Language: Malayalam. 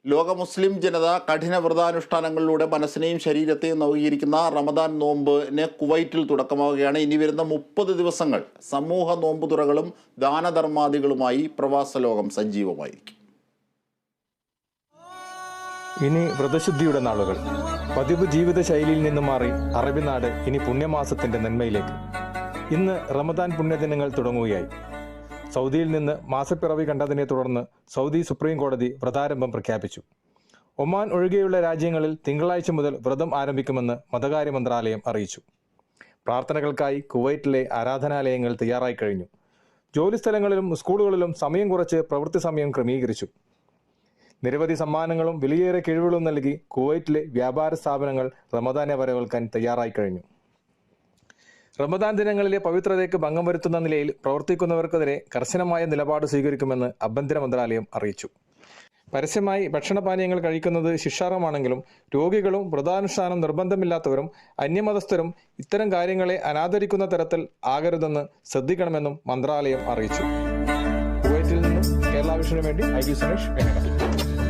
ലോക മുസ്ലിം ജനത കഠിന വ്രതാനുഷ്ഠാനങ്ങളിലൂടെ മനസ്സിനെയും ശരീരത്തെയും നവീകരിക്കുന്ന റമദാൻ നോമ്പിന് കുവൈറ്റിൽ തുടക്കമാവുകയാണ്. ഇനി വരുന്ന 30 ദിവസങ്ങൾ സമൂഹ നോമ്പുതുറകളും ദാനധർമാദികളുമായി പ്രവാസ ലോകം സജീവമായിരിക്കും. ഇനി വ്രതശുദ്ധിയുടെ നാളുകൾ. പതിവ് ജീവിതശൈലിയിൽ നിന്നും മാറി അറബി നാട് ഇനി പുണ്യമാസത്തിന്റെ നന്മയിലേക്ക്. ഇന്ന് റമദാൻ പുണ്യദിനങ്ങൾ തുടങ്ങുകയായി. സൗദിയിൽ നിന്ന് മാസപ്പിറവി കണ്ടതിനെ തുടർന്ന് സൗദി സുപ്രീം കോടതി വ്രതാരംഭം പ്രഖ്യാപിച്ചു. ഒമാൻ ഒഴികെയുള്ള രാജ്യങ്ങളിൽ തിങ്കളാഴ്ച മുതൽ വ്രതം ആരംഭിക്കുമെന്ന് മതകാര്യ മന്ത്രാലയം അറിയിച്ചു. പ്രാർത്ഥനകൾക്കായി കുവൈറ്റിലെ ആരാധനാലയങ്ങൾ തയ്യാറായി കഴിഞ്ഞു. ജോലിസ്ഥലങ്ങളിലും സ്കൂളുകളിലും സമയം കുറച്ച് പ്രവൃത്തി സമയം ക്രമീകരിച്ചു. നിരവധി സമ്മാനങ്ങളും വിലയേറെ കിഴിവുകളും നൽകി കുവൈറ്റിലെ വ്യാപാര സ്ഥാപനങ്ങൾ റമദാനെ വരവേൽക്കാൻ തയ്യാറായി കഴിഞ്ഞു. റമദാൻ ദിനങ്ങളിലെ പവിത്രതയ്ക്ക് ഭംഗം വരുത്തുന്ന നിലയിൽ പ്രവർത്തിക്കുന്നവർക്കെതിരെ കർശനമായ നിലപാട് സ്വീകരിക്കുമെന്ന് ആഭ്യന്തര മന്ത്രാലയം അറിയിച്ചു. പരസ്യമായി ഭക്ഷണപാനീയങ്ങൾ കഴിക്കുന്നത് ശിക്ഷാർഹമാണെങ്കിലും രോഗികളും വ്രതാനുഷ്ഠാനം നിർബന്ധമില്ലാത്തവരും അന്യമതസ്ഥരും ഇത്തരം കാര്യങ്ങളെ അനാദരിക്കുന്ന തരത്തിൽ ആകരുതെന്ന് ശ്രദ്ധിക്കണമെന്നും മന്ത്രാലയം അറിയിച്ചു. കുവൈറ്റിൽ നിന്നും കേരള വിഷന് വേണ്ടി ഐ. വി. സുനേഷ്.